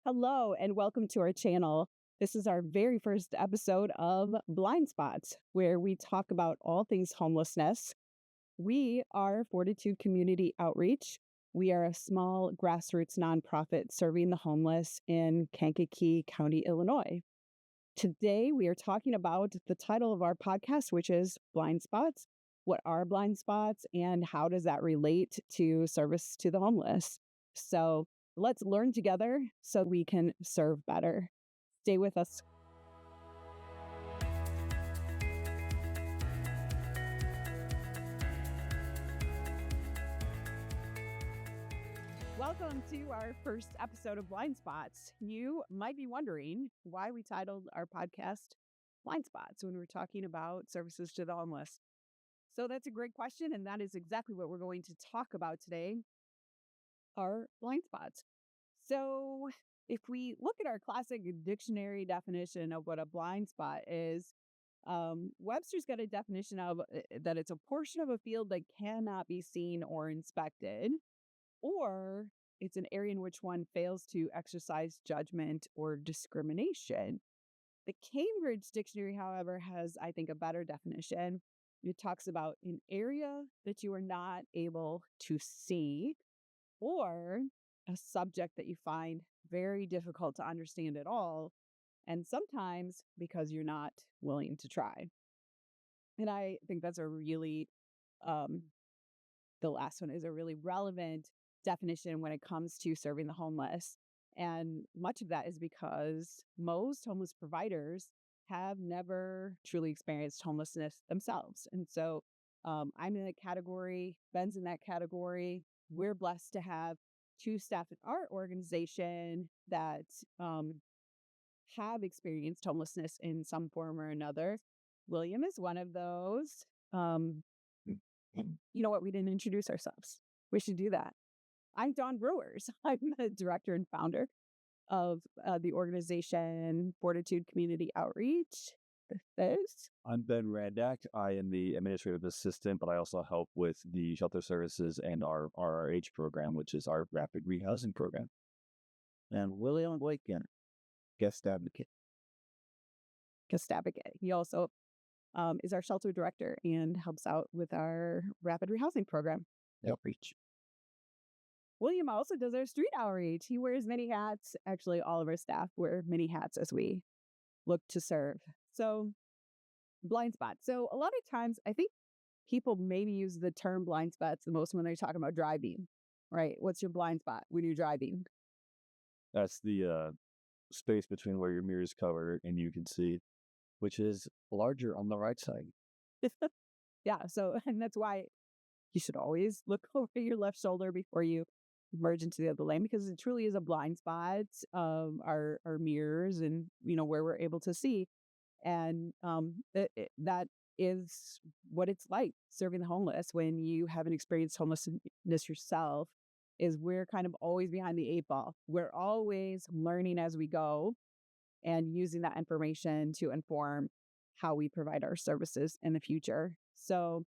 Hello, and welcome to our channel. This is our very first episode of Blind Spots, where we talk about all things homelessness. We are Fortitude Community Outreach. We are a small grassroots nonprofit serving the homeless in Kankakee County, Illinois. Today, we are talking about the title of our podcast, which is Blind Spots. What are blind spots, and how does that relate to service to the homeless? So let's learn together so we can serve better. Stay with us. Welcome to our first episode of Blind Spots. You might be wondering why we titled our podcast Blind Spots when we're talking about services to the homeless. So that's a great question, and that is exactly what we're going to talk about today, are blind spots. So if we look at our classic dictionary definition of what a blind spot is, Webster's got a definition of that it's a portion of a field that cannot be seen or inspected, or it's an area in which one fails to exercise judgment or discrimination. The Cambridge Dictionary, however, has, I think, a better definition. It talks about an area that you are not able to see, or a subject that you find very difficult to understand at all, and sometimes because you're not willing to try. And I think that's a really, um, the last one is a really relevant definition when it comes to serving the homeless. And much of that is because most homeless providers have never truly experienced homelessness themselves. And so I'm in that category, Ben's in that category. We're blessed to have two staff in our organization that have experienced homelessness in some form or another. William is one of those. You know what? We didn't introduce ourselves. We should do that. I'm Dawn Brewers. I'm the director and founder of the organization Fortitude Community Outreach. This. I'm Ben Randak. I am the administrative assistant, but I also help with the shelter services and our RRH program, which is our rapid rehousing program. And William Waken, guest advocate. He also is our shelter director and helps out with our rapid rehousing program. Outreach. William also does our street outreach. He wears many hats. Actually, all of our staff wear many hats as we look to serve. So, blind spot. So a lot of times, I think people maybe use the term blind spots the most when they're talking about driving, right? What's your blind spot when you're driving? That's the space between where your mirror is covered and you can see, which is larger on the right side. Yeah. So, and that's why you should always look over your left shoulder before you merge into the other lane, because it truly is a blind spot of our mirrors and, where we're able to see. And that is what it's like serving the homeless when you haven't experienced homelessness yourself, is we're kind of always behind the eight ball. We're always learning as we go and using that information to inform how we provide our services in the future. So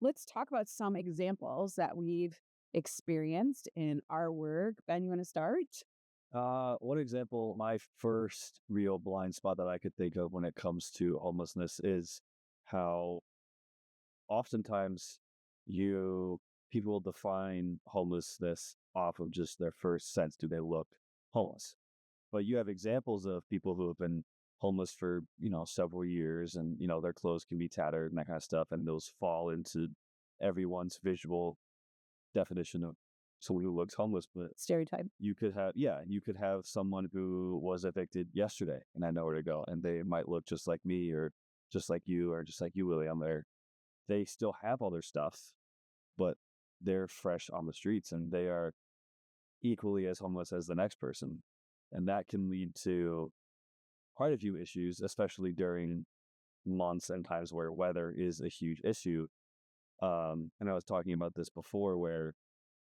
let's talk about some examples that we've experienced in our work. Ben, you want to start? One example, my first real blind spot that I could think of when it comes to homelessness is how oftentimes people define homelessness off of just their first sense. Do they look homeless? But you have examples of people who have been homeless for, several years, and, their clothes can be tattered and that kind of stuff. And those fall into everyone's visual definition of someone who looks homeless. But Stereotype. you could have someone who was evicted yesterday and I know where to go, and they might look just like me or just like you or just like you, William. They still have all their stuff, but they're fresh on the streets and they are equally as homeless as the next person. And that can lead to quite a few issues, especially during months and times where weather is a huge issue. And I was talking about this before, where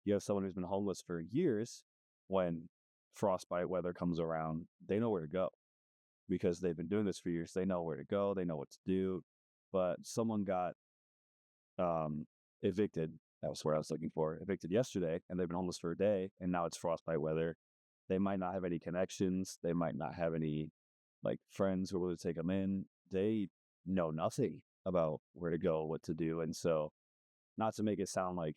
you have someone who's been homeless for years. When frostbite weather comes around, they know where to go because they've been doing this for years. They know where to go. They know what to do. But someone got evicted that was what I was looking for, evicted yesterday, and they've been homeless for a day, and now it's frostbite weather. They might not have any connections. They might not have any like friends who are willing to take them in. They know nothing about where to go, what to do. And so, not to make it sound like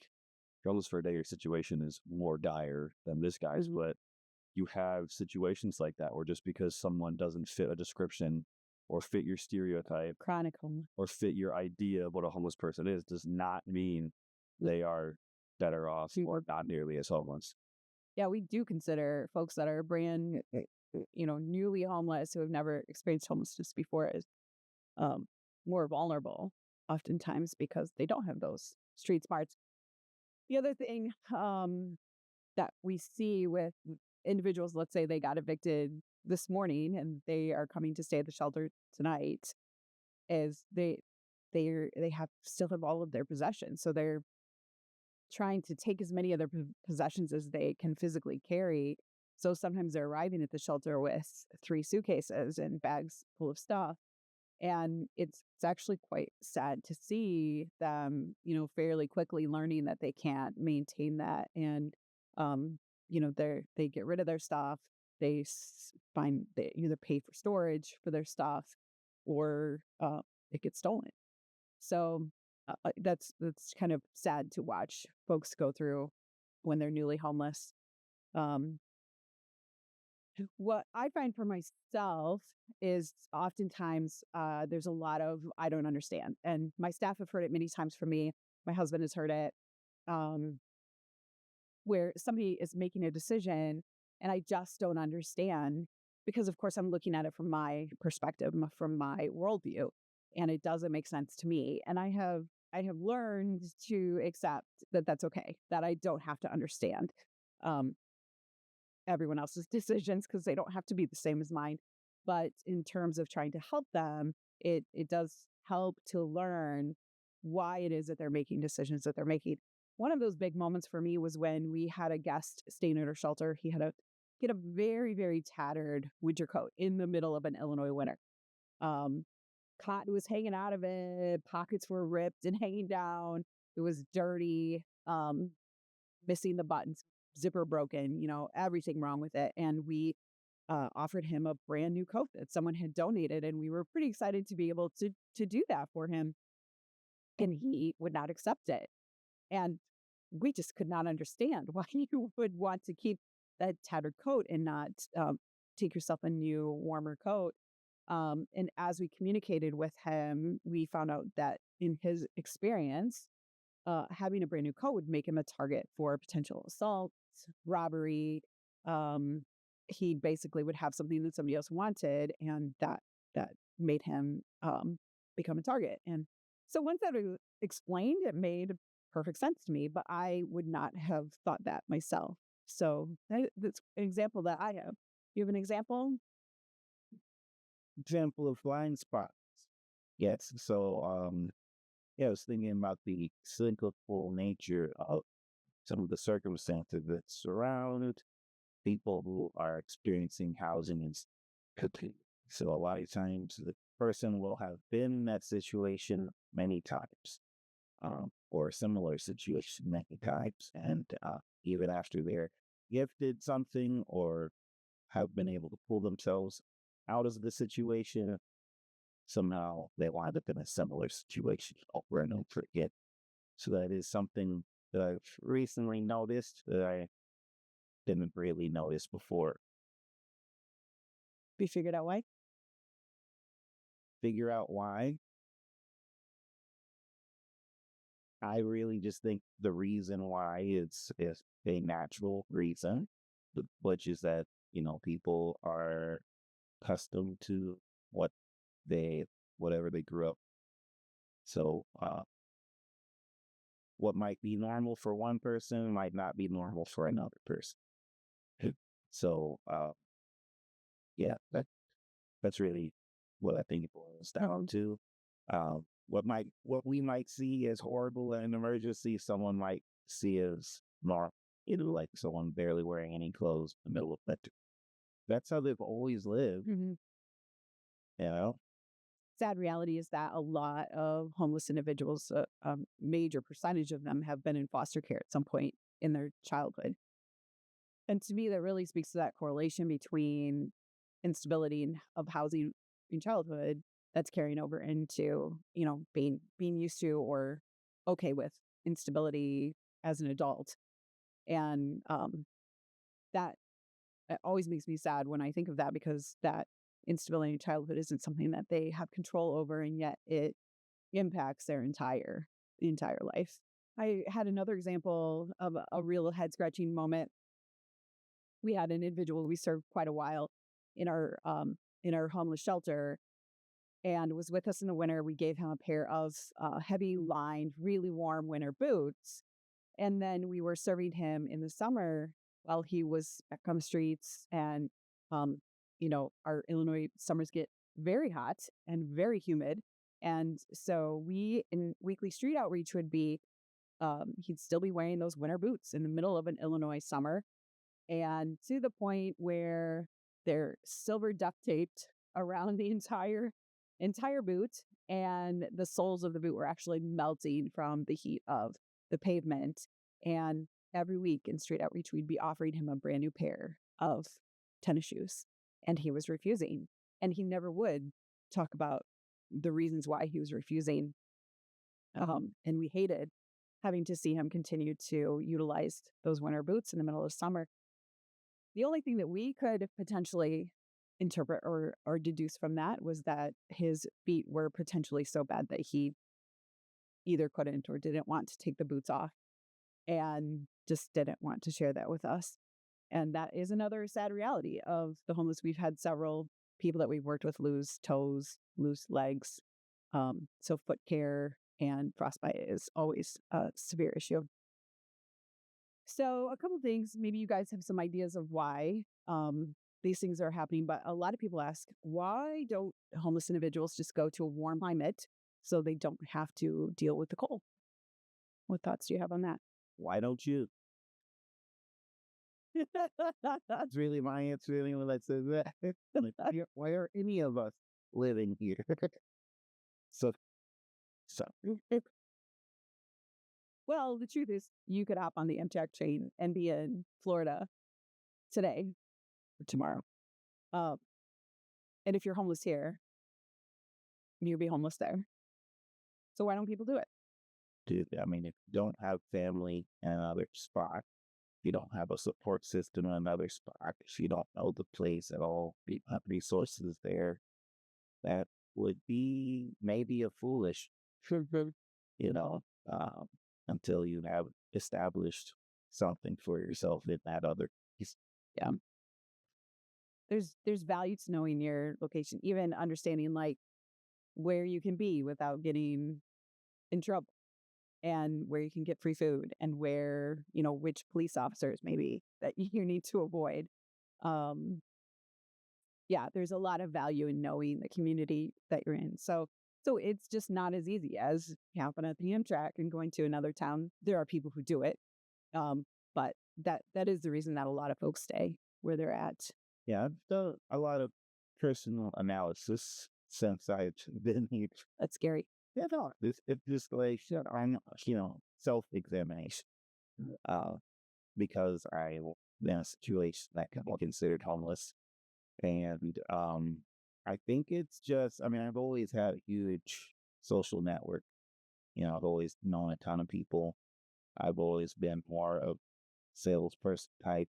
you're homeless for a day, your situation is more dire than this guy's, but you have situations like that where just because someone doesn't fit a description or fit your stereotype Chronicle. or fit your idea of what a homeless person is does not mean they are better off or not nearly as homeless. Yeah, we do consider folks that are brand, newly homeless who have never experienced homelessness before as more vulnerable, oftentimes because they don't have those street smarts. The other thing that we see with individuals, let's say they got evicted this morning and they are coming to stay at the shelter tonight, is they have still have all of their possessions, so they're trying to take as many of their possessions as they can physically carry. So sometimes they're arriving at the shelter with 3 suitcases and bags full of stuff. And it's actually quite sad to see them, fairly quickly learning that they can't maintain that. And, they get rid of their stuff. They either pay for storage for their stuff or it gets stolen. So that's kind of sad to watch folks go through when they're newly homeless. Um, what I find for myself is oftentimes there's a lot of I don't understand, and my staff have heard it many times from me. My husband has heard it, um, where somebody is making a decision and I just don't understand because, of course, I'm looking at it from my perspective, from my worldview, and it doesn't make sense to me. And I have learned to accept that that's okay, that I don't have to understand um, everyone else's decisions because they don't have to be the same as mine. But in terms of trying to help them, it does help to learn why it is that they're making decisions that they're making. One of those big moments for me was when we had a guest staying at our shelter. He had a very, very tattered winter coat in the middle of an Illinois winter. Um, Cotton was hanging out of it, pockets were ripped and hanging down. It was dirty, missing the buttons, zipper broken, everything wrong with it. And we offered him a brand new coat that someone had donated, and we were pretty excited to be able to do that for him. And he would not accept it. And we just could not understand why you would want to keep that tattered coat and not take yourself a new, warmer coat. And as we communicated with him, we found out that in his experience, having a brand new coat would make him a target for potential assault, robbery. Um, he basically would have something that somebody else wanted, and that made him become a target. And so once that was explained, it made perfect sense to me, but I would not have thought that myself. So that's an example that I have. You have an example? Example of blind spots. Yes. So, yeah, I was thinking about the cyclical nature of some of the circumstances that surround people who are experiencing housing insecurity. So a lot of times the person will have been in that situation many times, or a similar situation many times, and even after they're gifted something or have been able to pull themselves out of the situation, somehow they wind up in a similar situation over and over again. So that is something that I've recently noticed that I didn't really notice before. We figured out why. Figure out why. I really just think the reason why is a natural reason, which is that, people are accustomed to what they, whatever they grew up. So, what might be normal for one person might not be normal for another person. So, yeah, that's really what I think it boils down to. What we might see as horrible in an emergency, someone might see as normal. Like someone barely wearing any clothes in the middle of winter. That's how they've always lived, Mhm. you know. sad reality is that a lot of homeless individuals, a major percentage of them, have been in foster care at some point in their childhood. And to me, that really speaks to that correlation between instability of housing in childhood that's carrying over into, being used to or okay with instability as an adult. And that always makes me sad when I think of that, because that instability in childhood isn't something that they have control over, and yet it impacts their entire life. I had another example of a real head scratching moment. We had an individual we served quite a while in our homeless shelter, and was with us in the winter. We gave him a pair of heavy lined, really warm winter boots, and then we were serving him in the summer while he was back on the streets. And our Illinois summers get very hot and very humid, and so we in weekly street outreach would be he'd still be wearing those winter boots in the middle of an Illinois summer, and to the point where they're silver duct taped around the entire boot, and the soles of the boot were actually melting from the heat of the pavement. And every week in street outreach, we'd be offering him a brand new pair of tennis shoes, and he was refusing. And he never would talk about the reasons why he was refusing. And we hated having to see him continue to utilize those winter boots in the middle of summer. The only thing that we could potentially interpret or deduce from that was that his feet were potentially so bad that he either couldn't or didn't want to take the boots off, and just didn't want to share that with us. And that is another sad reality of the homeless. We've had several people that we've worked with lose toes, lose legs. So foot care and frostbite is always a severe issue. So a couple things, maybe you guys have some ideas of why these things are happening, but a lot of people ask, why don't homeless individuals just go to a warm climate so they don't have to deal with the cold? What thoughts do you have on that? Why don't you? That's really my answer. Really, when I say that, like, why are any of us living here? so, so Well, the truth is, you could hop on the Amtrak train and be in Florida today or tomorrow. Um, and if you're homeless here, you'll be homeless there. So why don't people do it? dude, I mean, if you don't have family in another spot, you don't have a support system in another spot, if you don't know the place at all, you don't have resources there, that would be maybe a foolish, you know, um, until you have established something for yourself in that other piece. Yeah. There's value to knowing your location, even understanding like where you can be without getting in trouble, and where you can get free food, and where, which police officers maybe that you need to avoid. Um, yeah, there's a lot of value in knowing the community that you're in. So it's just not as easy as hopping at the Amtrak and going to another town. There are people who do it, but that is the reason that a lot of folks stay where they're at. Yeah, I've done a lot of personal analysis since I've been here. That's scary. Yeah, no, it's just like, I'm, self-examination. Uh, because I was in a situation that can be considered homeless. And I think it's just, I mean, I've always had a huge social network. I've always known a ton of people. I've always been more of salesperson type,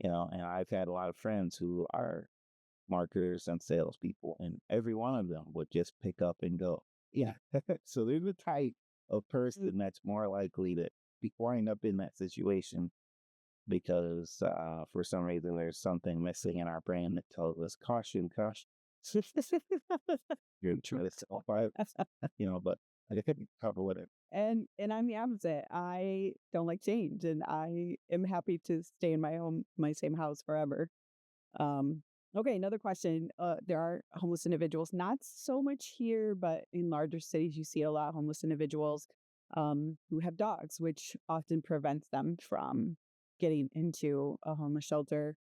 and I've had a lot of friends who are marketers and salespeople, and every one of them would just pick up and go, yeah. So they're the type of person that's more likely to be wind up in that situation because for some reason there's something missing in our brain that tells us caution, caution. You're trying to sell five, but I couldn't cover with it. And I'm the opposite. I don't like change, and I am happy to stay in my same house forever. Okay, another question. There are homeless individuals, not so much here, but in larger cities, you see a lot of homeless individuals who have dogs, which often prevents them from getting into a homeless shelter.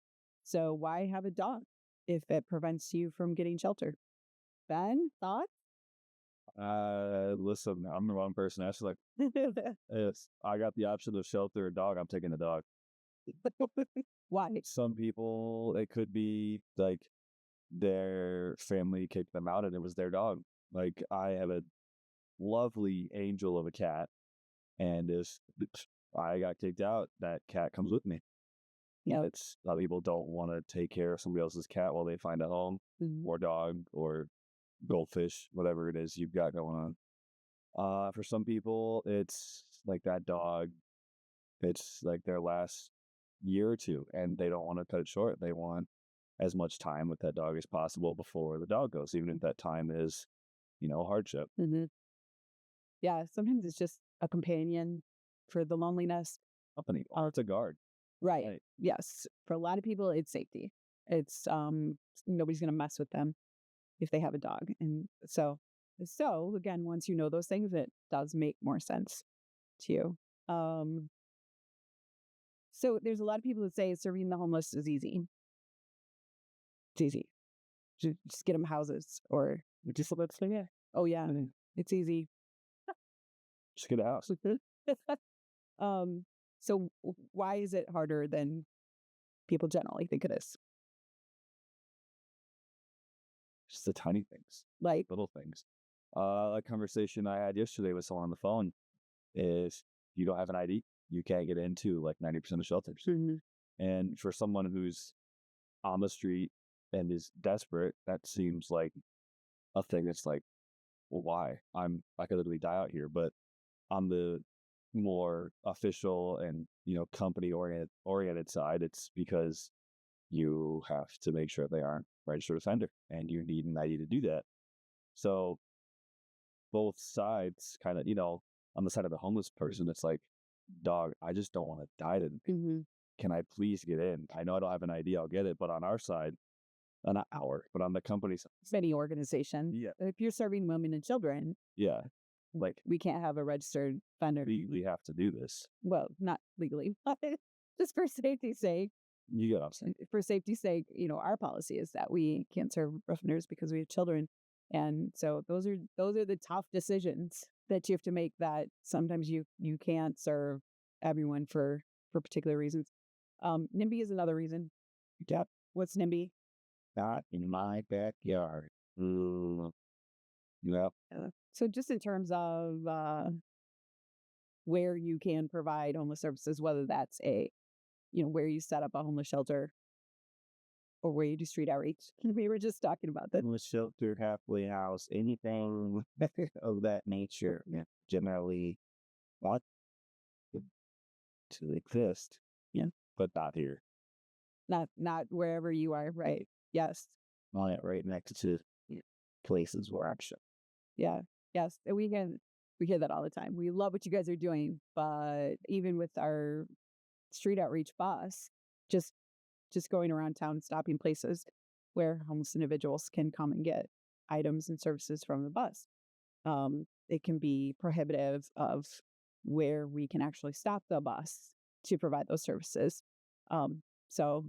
So why have a dog if it prevents you from getting shelter? Ben, thoughts? Listen, I'm the wrong person. That's like, if I got the option of shelter or dog, I'm taking the dog. Why? Some people, it could be like their family kicked them out and it was their dog. Like, I have a lovely angel of a cat, and if I got kicked out, that cat comes with me. Yeah. It's a lot of people don't want to take care of somebody else's cat while they find a home, Mhm. or dog, or goldfish, whatever it is you've got going on. For some people, it's like that dog, it's like their last year or two, and they don't want to cut it short. They want as much time with that dog as possible before the dog goes, even if that time is, hardship. Mhm. Yeah, sometimes it's just a companion for the loneliness. Company, or it's a guard. Right. Right. Yes. For a lot of people, it's safety. It's nobody's gonna mess with them if they have a dog. And so again, once you know those things, it does make more sense to you. Um, so there's a lot of people that say serving the homeless is easy. It's easy. Just get them houses or just let's say, yeah. Oh yeah, it's easy. Just get a house. um, so why is it harder than people generally think it is? Just the tiny things, Like, little things. A conversation I had yesterday with someone on the phone is, you don't have an ID, you can't get into like 90% of shelters. mhm, And for someone who's on the street and is desperate, that seems like a thing that's like, well, why? I could literally die out here. But on the more official and, company oriented side, it's because you have to make sure they aren't registered offender, and you need an ID to do that. So both sides kind of, on the side of the homeless person, it's like, dog, I just don't want to die today. mhm. Can I please get in? I know I don't have an ID, I'll get it. But on our side, not our, but on the company side, Any organization. yeah, If you're serving women and children, yeah, like, we can't have a registered offender. we have to do this. Well, not legally, but just for safety's sake. You get what I'm saying? For safety's sake, our policy is that we can't serve offenders because we have children. And so those are the tough decisions that you have to make, that sometimes you can't serve everyone for particular reasons. NIMBY is another reason. Yep. What's NIMBY? Not in my backyard. Yeah. So just in terms of where you can provide homeless services, whether that's where you set up a homeless shelter or where you do street outreach. We were just talking about that. Homeless shelter, halfway house, anything of that nature, generally want to exist. But not here. Not wherever you are, right? Yes. On it right next to places where I'm sure. Yeah. Yes. And we hear that all the time. We love what you guys are doing, but even with our street outreach bus, just going around town, stopping places where homeless individuals can come and get items and services from the bus. It can be prohibitive of where we can actually stop the bus to provide those services. So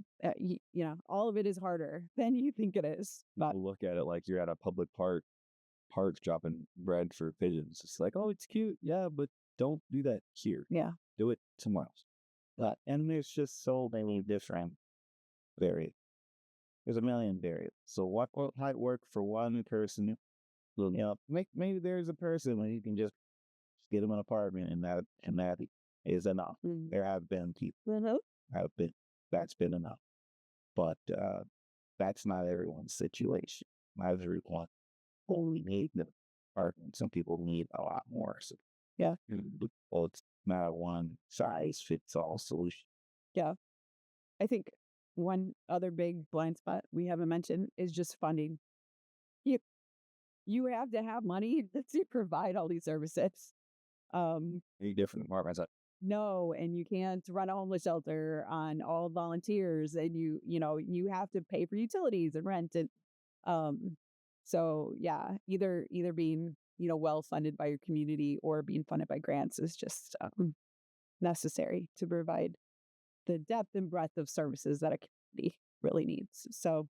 all of it is harder than you think it is. But People look at it like you're at a public park dropping bread for pigeons. It's like, oh, it's cute. Yeah, but don't do that here. yeah, Do it somewhere else. And there's just so many different variables. There's a million variables. So what might work for one person? Maybe there's a person where you can just get them an apartment, and that is enough. Mhm. There have been people that's been enough, but that's not everyone's situation. Not everyone only need the apartment. Some people need a lot more. So Yeah. Well, it's not a one size fits all solution. Yeah. I think one other big blind spot we haven't mentioned is just funding. You have to have money to provide all these services. Any different apartments. No, and you can't run a homeless shelter on all volunteers, and you have to pay for utilities and rent, and so yeah, either being well funded by your community or being funded by grants is just necessary to provide the depth and breadth of services that a community really needs. So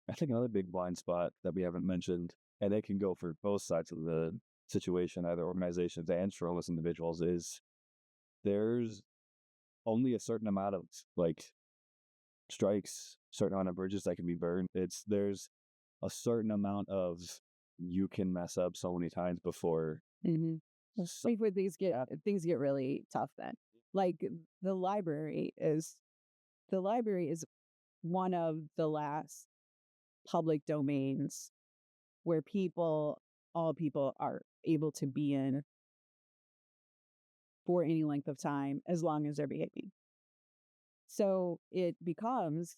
I think another big blind spot that we haven't mentioned, and it can go for both sides of the situation, either organizations and for homeless individuals, is there's only a certain amount of like strikes, certain amount of bridges that can be burned. There's a certain amount of you can mess up so many times before. Mm-hmm. So, Like when things get really tough then. Like the library is one of the last public domains where all people are able to be in for any length of time as long as they're behaving. So it becomes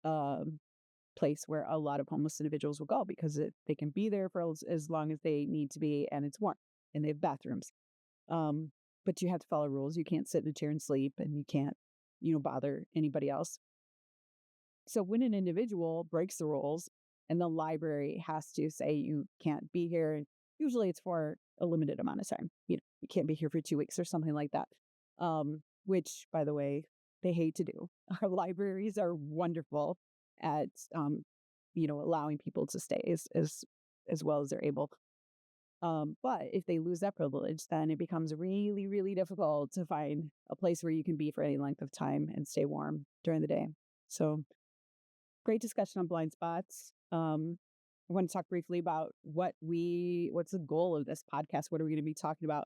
a place where a lot of homeless individuals will go because they can be there for as long as they need to be, and it's warm and they have bathrooms. Um, but you have to follow rules. You can't sit in a chair and sleep, and you can't, bother anybody else. So when an individual breaks the rules and the library has to say you can't be here, and usually it's for a limited amount of time. You can't be here for 2 weeks or something like that. Which, by the way, they hate to do. Our libraries are wonderful at, allowing people to stay as well as they're able. But if they lose that privilege, then it becomes really, really difficult to find a place where you can be for any length of time and stay warm during the day. So great discussion on blind spots. I want to talk briefly about what's the goal of this podcast? What are we going to be talking about?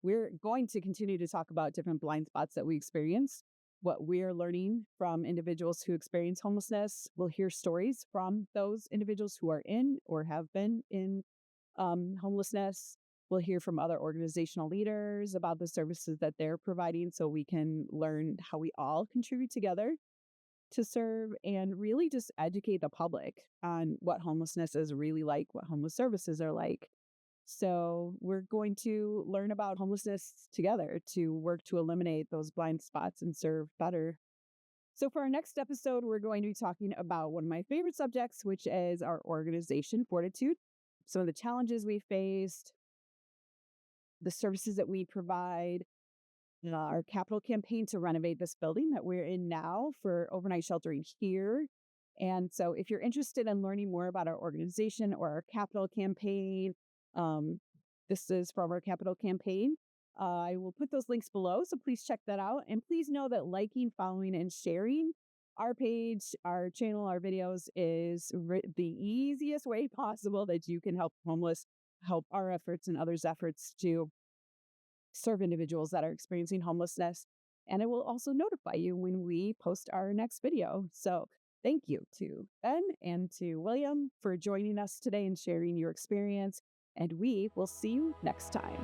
We're going to continue to talk about different blind spots that we experience, what we're learning from individuals who experience homelessness. We'll hear stories from those individuals who are in or have been in homelessness. We'll hear from other organizational leaders about the services that they're providing so we can learn how we all contribute together to serve and really just educate the public on what homelessness is really like, what homeless services are like. So we're going to learn about homelessness together to work to eliminate those blind spots and serve better. So for our next episode, we're going to be talking about one of my favorite subjects, which is our organization, Fortitude, some of the challenges we faced, the services that we provide, our capital campaign to renovate this building that we're in now for overnight sheltering here. And so if you're interested in learning more about our organization or our capital campaign, this is from our capital campaign. I will put those links below, so please check that out. And please know that liking, following, and sharing our page, our channel, our videos is the easiest way possible that you can help homeless, help our efforts and others' efforts to serve individuals that are experiencing homelessness. And it will also notify you when we post our next video. So thank you to Ben and to William for joining us today and sharing your experience. And we will see you next time.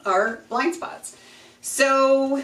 our blind spots. So